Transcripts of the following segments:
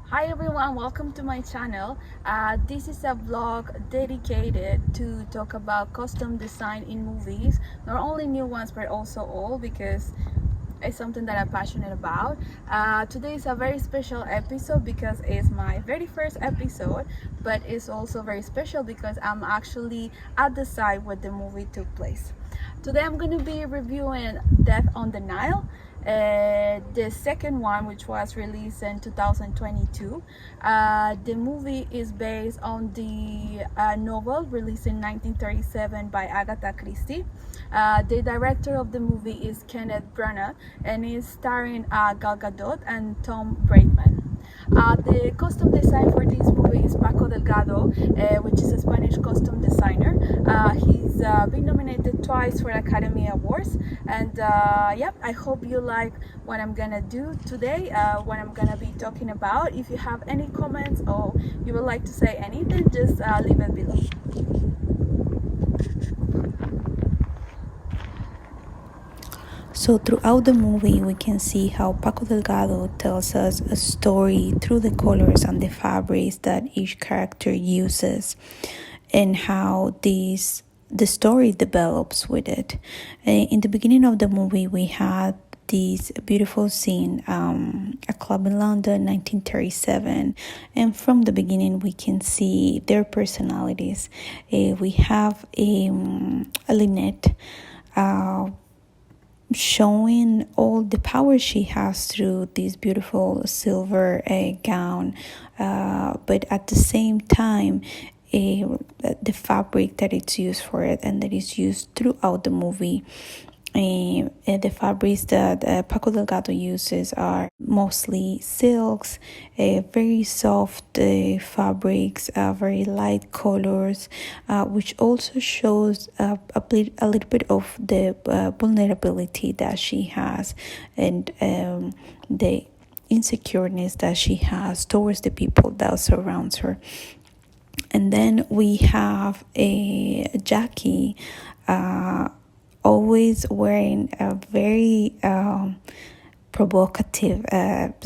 Hi everyone, welcome to my channel. This is a vlog dedicated to talk about custom design in movies, not only new ones but also old, because it's something that I'm passionate about. Today is a very special episode because it's my very first episode, but it's also very special because I'm actually at the site where the movie took place. Today I'm going to be reviewing Death on the Nile, the second one, which was released in 2022. The movie is based on the novel released in 1937 by Agatha Christie. The director of the movie is Kenneth Branagh and is starring Gal Gadot and Tom Braidman. The costume design for this movie is Paco Delgado, which is a Spanish costume designer. He's been nominated twice for Academy Awards, and yeah, I hope you like what I'm gonna do today, what I'm gonna be talking about. If you have any comments or you would like to say anything, just leave it below. So throughout the movie, we can see how Paco Delgado tells us a story through the colors and the fabrics that each character uses, and how the story develops with it. In the beginning of the movie, we had this beautiful scene, a club in London, 1937, and from the beginning we can see their personalities. We have a Lynette. Showing all the power she has through this beautiful silver gown, but at the same time, the fabric that it's used for it and that is used throughout the movie. The fabrics that Paco Delgado uses are mostly silks, very soft fabrics, very light colors, which also shows a little bit of the vulnerability that she has, and the insecureness that she has towards the people that surrounds her. And then we have a Jackie, always wearing a very provocative,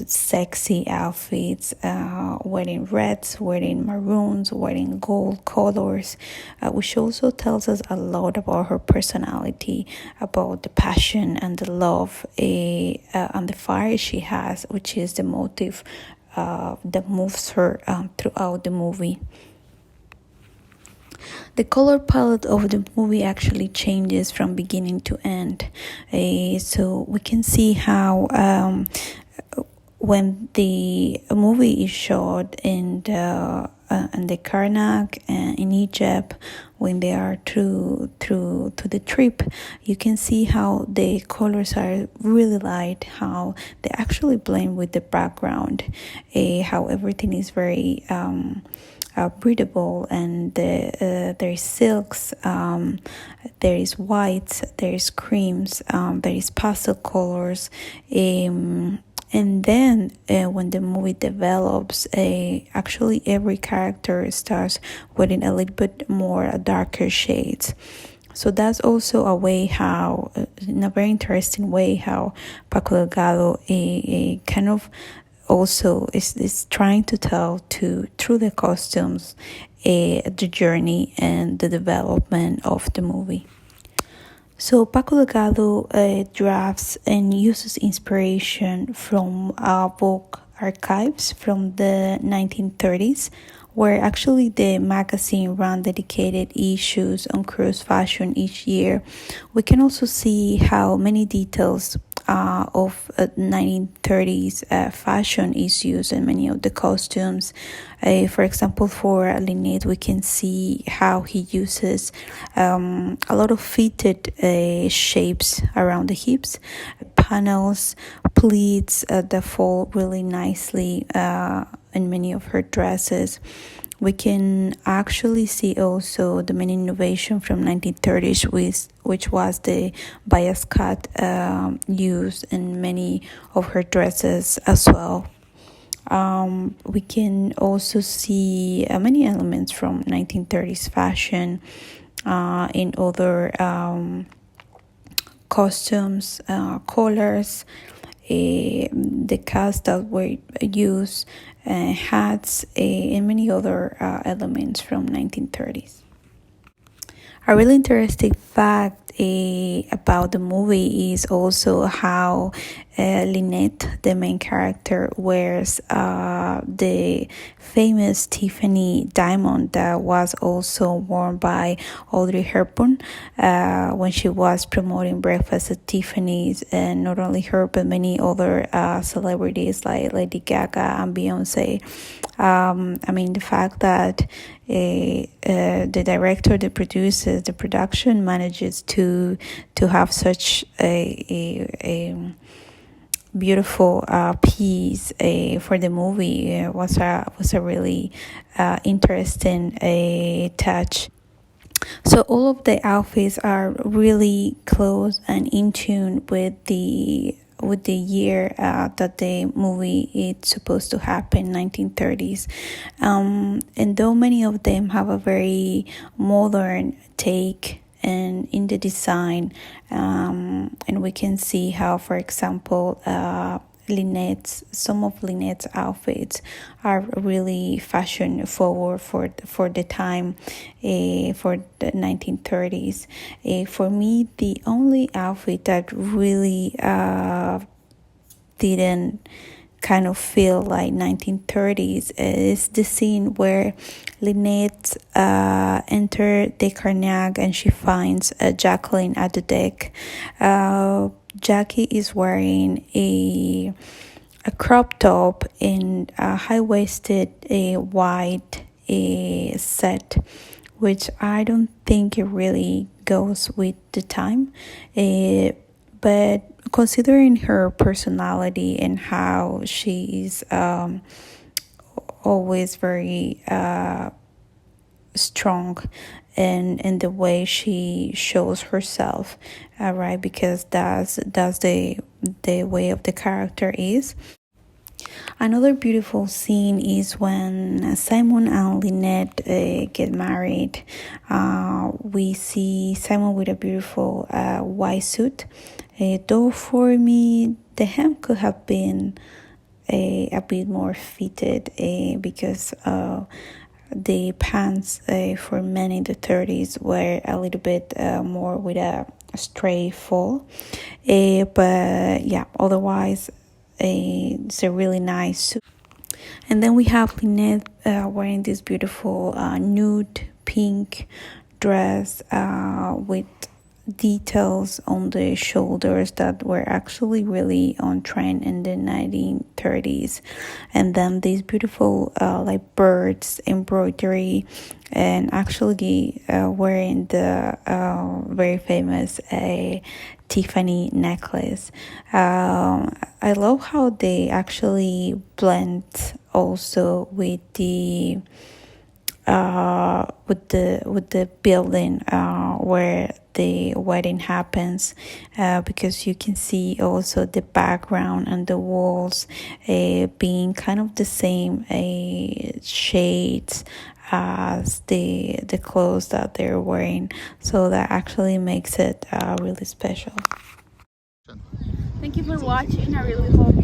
sexy outfits, wearing reds, wearing maroons, wearing gold colors, which also tells us a lot about her personality, about the passion and the love and the fire she has, which is the motive that moves her throughout the movie. The color palette of the movie actually changes from beginning to end. So we can see how when the movie is shot in the Karnak in Egypt, when they are through to the trip, you can see how the colors are really light, how they actually blend with the background, how everything is very breathable, and there is silks, there is whites, there is creams, there is pastel colors, and then when the movie develops, actually every character starts wearing a little bit more darker shades. So that's also a way how, in a very interesting way, how Paco Delgado kind of also is trying to tell through the costumes the journey and the development of the movie. So Paco Delgado drafts and uses inspiration from book archives from the 1930s, where actually the magazine ran dedicated issues on cruise fashion each year. We can also see how many details of 1930s fashion is used in many of the costumes. For example, for Lynette, we can see how he uses a lot of fitted shapes around the hips, panels, pleats that fall really nicely in many of her dresses. We can actually see also the main innovation from 1930s, which was the bias cut used in many of her dresses as well. We can also see many elements from 1930s fashion in other costumes, colors, the cast that were used, hats, and many other elements from 1930s. A really interesting fact about the movie is also how Lynette, the main character, wears the famous Tiffany diamond that was also worn by Audrey Hepburn when she was promoting breakfast at Tiffany's, and not only her but many other celebrities like Lady Gaga and Beyonce. I mean, the fact that the director, the producers, the production manages to have such a beautiful piece for the movie was a really interesting touch. So all of the outfits are really close and in tune with the year that the movie is supposed to happen, 1930s. And though many of them have a very modern take and in the design, and we can see how, for example, some of Lynette's outfits are really fashion forward for the time, for the 1930s. For me, the only outfit that really didn't kind of feel like 1930s is the scene where Lynette entered the Carnac and she finds Jacqueline at the deck. Jackie is wearing a crop top and a high-waisted white set, which I don't think it really goes with the time. But considering her personality and how she is always very strong and the way she shows herself, right? Because that's the way of the character is. Another beautiful scene is when Simon and Lynette get married. We see Simon with a beautiful white suit. Though for me, the hem could have been a bit more fitted because the pants for men in the 30s were a little bit more with a straight fall. But yeah, otherwise, it's a really nice suit. And then we have Lynette wearing this beautiful nude pink dress with details on the shoulders that were actually really on trend in the 1930s. And then these beautiful like birds embroidery, and actually wearing the very famous Tiffany necklace. I love how they actually blend also with the building where the wedding happens, because you can see also the background and the walls being kind of the same shades as the clothes that they're wearing, so that actually makes it really special. Thank you for watching. I really hope